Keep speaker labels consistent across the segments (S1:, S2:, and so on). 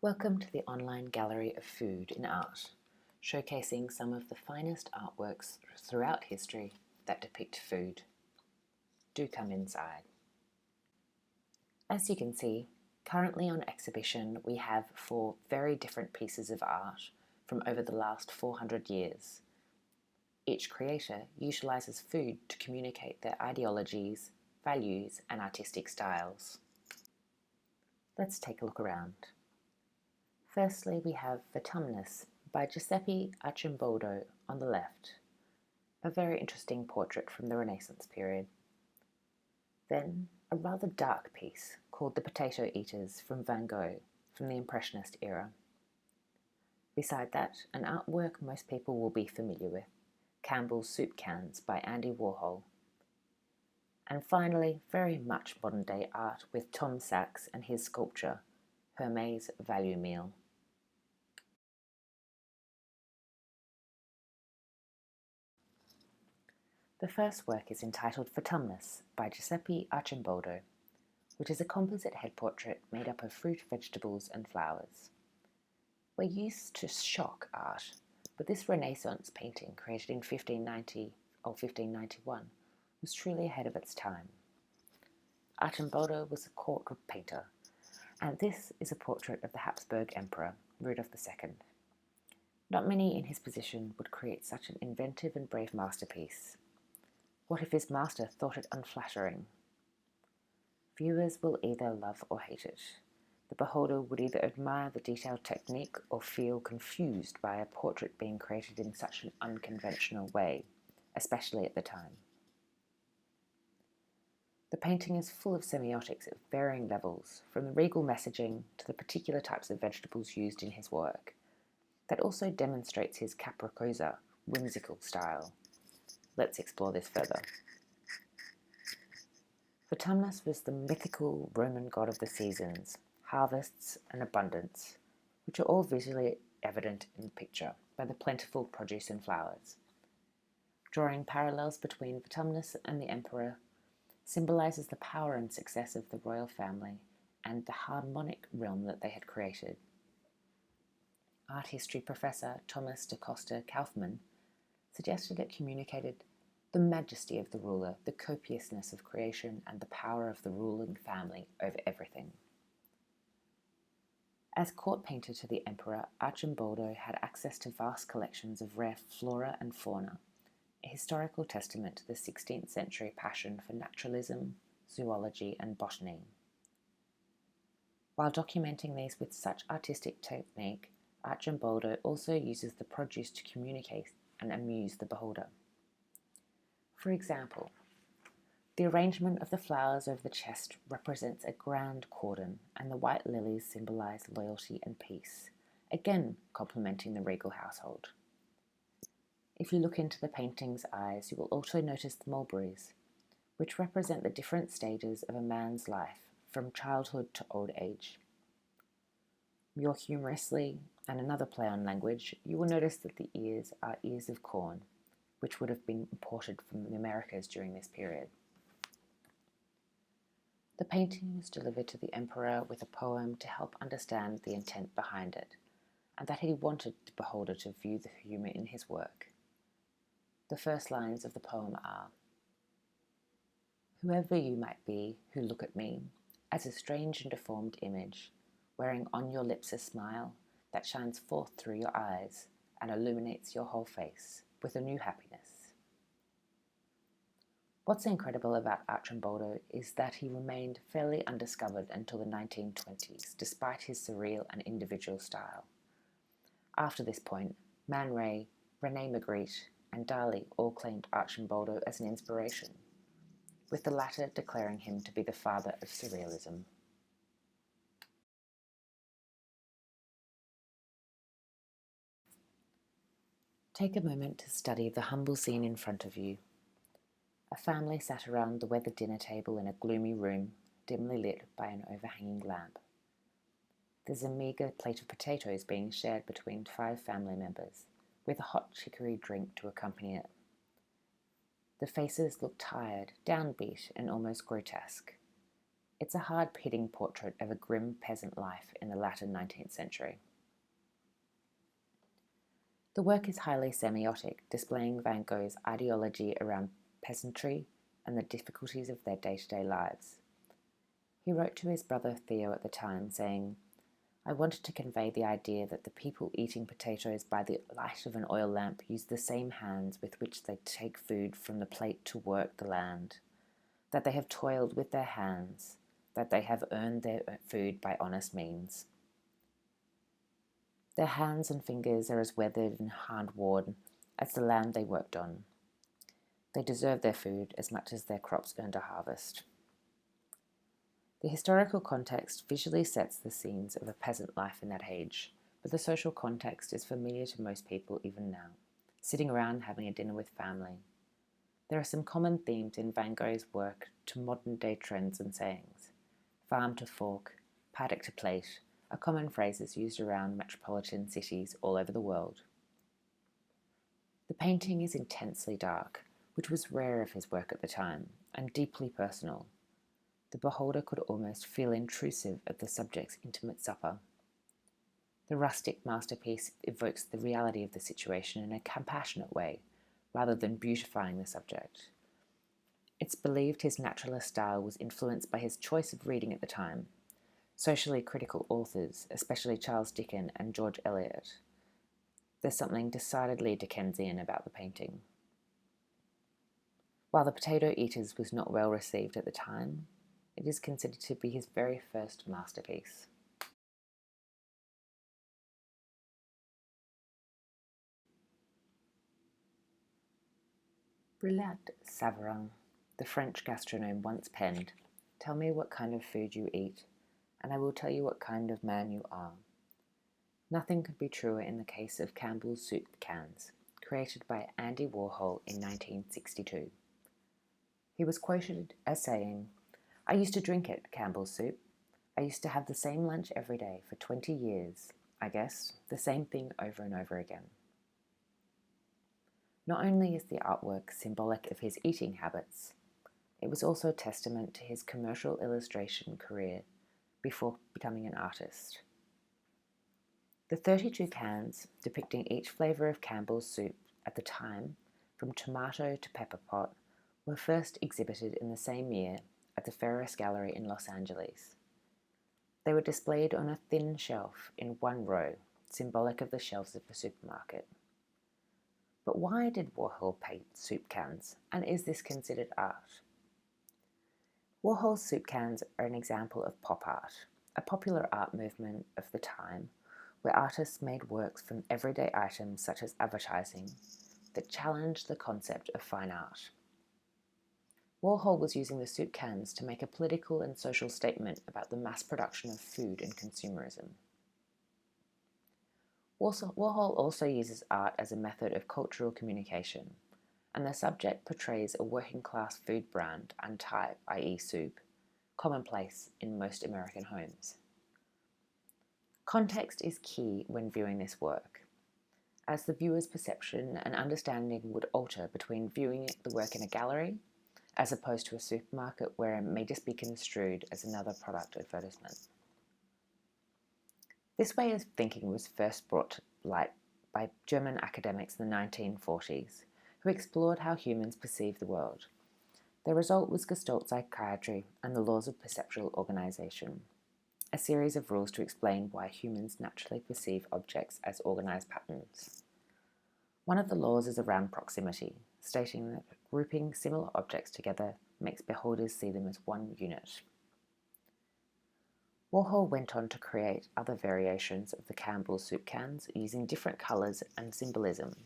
S1: Welcome to the online gallery of food and art, showcasing some of the finest artworks throughout history that depict food. Do come inside. As you can see, currently on exhibition we have 4 very different pieces of art from over the last 400 years. Each creator utilizes food to communicate their ideologies, values, and artistic styles. Let's take a look around. Firstly, we have Vertumnus by Giuseppe Arcimboldo on the left, a very interesting portrait from the Renaissance period. Then, a rather dark piece called The Potato Eaters from Van Gogh from the Impressionist era. Beside that, an artwork most people will be familiar with, Campbell's Soup Cans by Andy Warhol. And finally, very much modern day art with Tom Sachs and his sculpture, Hermes Value Meal. The first work is entitled Vertumnus by Giuseppe Arcimboldo, which is a composite head portrait made up of fruit, vegetables and flowers. We're used to shock art, but this Renaissance painting, created in 1590 or 1591, was truly ahead of its time. Arcimboldo was a court painter, and this is a portrait of the Habsburg Emperor, Rudolf II. Not many in his position would create such an inventive and brave masterpiece. What if his master thought it unflattering? Viewers will either love or hate it. The beholder would either admire the detailed technique or feel confused by a portrait being created in such an unconventional way, especially at the time. The painting is full of semiotics at varying levels, from the regal messaging to the particular types of vegetables used in his work. That also demonstrates his capricciosa, whimsical style. Let's explore this further. Vertumnus was the mythical Roman god of the seasons, harvests and abundance, which are all visually evident in the picture by the plentiful produce and flowers. Drawing parallels between Vertumnus and the emperor symbolizes the power and success of the royal family and the harmonic realm that they had created. Art history professor Thomas da Costa Kaufmann suggested it communicated the majesty of the ruler, the copiousness of creation, and the power of the ruling family over everything. As court painter to the emperor, Arcimboldo had access to vast collections of rare flora and fauna, a historical testament to the 16th century passion for naturalism, zoology, and botany. While documenting these with such artistic technique, Arcimboldo also uses the produce to communicate and amuse the beholder. For example, the arrangement of the flowers over the chest represents a grand cordon, and the white lilies symbolize loyalty and peace, again complementing the regal household. If you look into the painting's eyes, you will also notice the mulberries, which represent the different stages of a man's life, from childhood to old age. More humorously, and another play on language, you will notice that the ears are ears of corn, which would have been imported from the Americas during this period. The painting was delivered to the emperor with a poem to help understand the intent behind it, and that he wanted the beholder to view the humour in his work. The first lines of the poem are, "Whoever you might be who look at me, as a strange and deformed image, wearing on your lips a smile that shines forth through your eyes and illuminates your whole face with a new happiness." What's incredible about Arcimboldo is that he remained fairly undiscovered until the 1920s, despite his surreal and individual style. After this point, Man Ray, René Magritte, and Dali all claimed Arcimboldo as an inspiration, with the latter declaring him to be the father of surrealism. Take a moment to study the humble scene in front of you. A family sat around the weathered dinner table in a gloomy room, dimly lit by an overhanging lamp. There's a meagre plate of potatoes being shared between 5 family members, with a hot chicory drink to accompany it. The faces look tired, downbeat, and almost grotesque. It's a hard-hitting portrait of a grim peasant life in the latter 19th century. The work is highly semiotic, displaying Van Gogh's ideology around peasantry and the difficulties of their day-to-day lives. He wrote to his brother Theo at the time, saying, "I wanted to convey the idea that the people eating potatoes by the light of an oil lamp use the same hands with which they take food from the plate to work the land, that they have toiled with their hands, that they have earned their food by honest means. Their hands and fingers are as weathered and hard-worn as the land they worked on. They deserve their food as much as their crops earned a harvest." The historical context visually sets the scenes of a peasant life in that age, but the social context is familiar to most people even now, sitting around having a dinner with family. There are some common themes in Van Gogh's work to modern-day trends and sayings. Farm to fork, paddock to plate are common phrases used around metropolitan cities all over the world. The painting is intensely dark, which was rare of his work at the time, and deeply personal. The beholder could almost feel intrusive at the subject's intimate supper. The rustic masterpiece evokes the reality of the situation in a compassionate way, rather than beautifying the subject. It's believed his naturalist style was influenced by his choice of reading at the time, socially critical authors, especially Charles Dickens and George Eliot. There's something decidedly Dickensian about the painting. While The Potato Eaters was not well received at the time, it is considered to be his very first masterpiece. Brillat Savarin, the French gastronome, once penned, "Tell me what kind of food you eat, and I will tell you what kind of man you are." Nothing could be truer in the case of Campbell's soup cans, created by Andy Warhol in 1962. He was quoted as saying, "I used to drink it, Campbell's soup. I used to have the same lunch every day for 20 years, I guess, the same thing over and over again." Not only is the artwork symbolic of his eating habits, it was also a testament to his commercial illustration career before becoming an artist. The 32 cans, depicting each flavour of Campbell's soup at the time, from tomato to pepper pot, were first exhibited in the same year at the Ferris Gallery in Los Angeles. They were displayed on a thin shelf in one row, symbolic of the shelves of a supermarket. But why did Warhol paint soup cans, and is this considered art? Warhol's soup cans are an example of pop art, a popular art movement of the time where artists made works from everyday items such as advertising that challenged the concept of fine art. Warhol was using the soup cans to make a political and social statement about the mass production of food and consumerism. Warhol also uses art as a method of cultural communication, and the subject portrays a working-class food brand and type, i.e. soup, commonplace in most American homes. Context is key when viewing this work, as the viewer's perception and understanding would alter between viewing the work in a gallery as opposed to a supermarket where it may just be construed as another product advertisement. This way of thinking was first brought to light by German academics in the 1940s, who explored how humans perceive the world. The result was Gestalt psychiatry and the laws of perceptual organization, a series of rules to explain why humans naturally perceive objects as organized patterns. One of the laws is around proximity, stating that grouping similar objects together makes beholders see them as one unit. Warhol went on to create other variations of the Campbell soup cans using different colours and symbolism.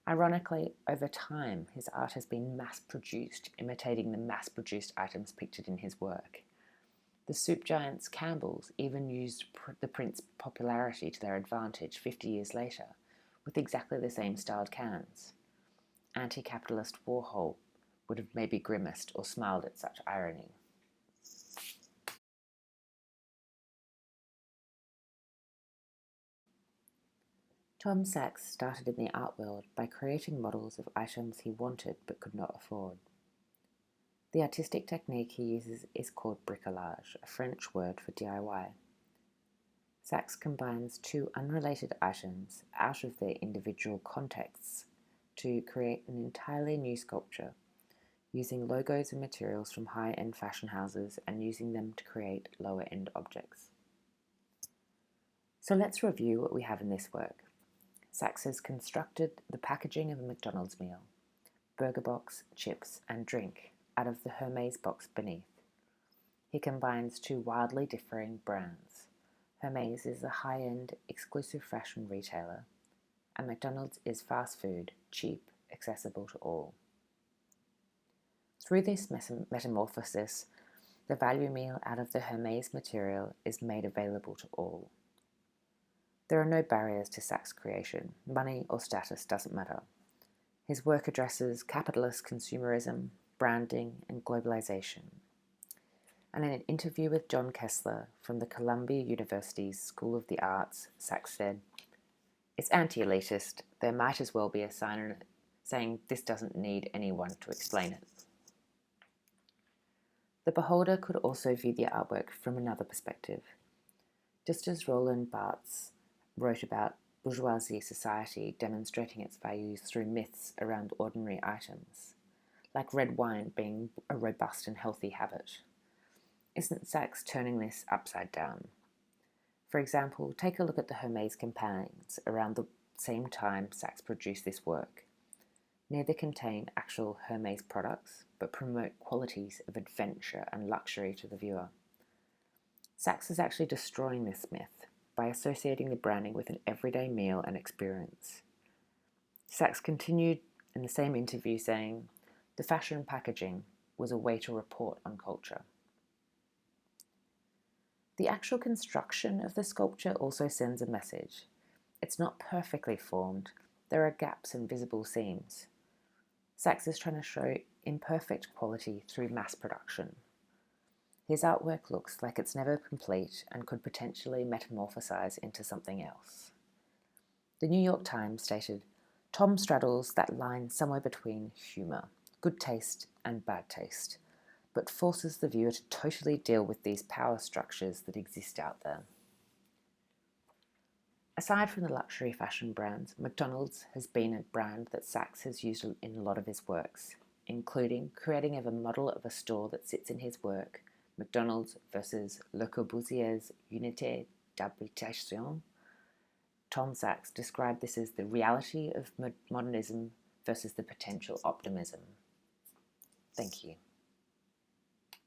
S1: Ironically, over time, his art has been mass-produced, imitating the mass-produced items pictured in his work. The soup giants Campbell's even used the print's popularity to their advantage 50 years later, with exactly the same styled cans. Anti-capitalist Warhol would have maybe grimaced or smiled at such irony. Tom Sachs started in the art world by creating models of items he wanted but could not afford. The artistic technique he uses is called bricolage, a French word for DIY. Sachs combines two unrelated items out of their individual contexts to create an entirely new sculpture, using logos and materials from high-end fashion houses and using them to create lower-end objects. So let's review what we have in this work. Sachs has constructed the packaging of a McDonald's meal, burger box, chips, and drink out of the Hermes box beneath. He combines two wildly differing brands. Hermes is a high-end, exclusive fashion retailer, and McDonald's is fast food, cheap, accessible to all. Through this metamorphosis, the value meal out of the Hermes material is made available to all. There are no barriers to Sachs' creation. Money or status doesn't matter. His work addresses capitalist consumerism, branding, and globalization. And in an interview with John Kessler from the Columbia University's School of the Arts, Sachs said, "It's anti-elitist. There might as well be a sign on it saying this doesn't need anyone to explain it." The beholder could also view the artwork from another perspective. Just as Roland Barthes wrote about bourgeoisie society demonstrating its values through myths around ordinary items, like red wine being a robust and healthy habit. Isn't Sachs turning this upside down? For example, take a look at the Hermes campaigns around the same time Sachs produced this work. Neither contain actual Hermes products, but promote qualities of adventure and luxury to the viewer. Sachs is actually destroying this myth by associating the branding with an everyday meal and experience. Sachs continued in the same interview saying, "The fashion packaging was a way to report on culture." The actual construction of the sculpture also sends a message. It's not perfectly formed. There are gaps and visible seams. Sachs is trying to show imperfect quality through mass production. His artwork looks like it's never complete and could potentially metamorphosize into something else. The New York Times stated, "Tom straddles that line somewhere between humor, good taste, and bad taste, but forces the viewer to totally deal with these power structures that exist out there." Aside from the luxury fashion brands, McDonald's has been a brand that Sachs has used in a lot of his works, including creating a model of a store that sits in his work, McDonald's versus Le Corbusier's Unité d'Habitation. Tom Sachs described this as the reality of modernism versus the potential optimism. Thank you.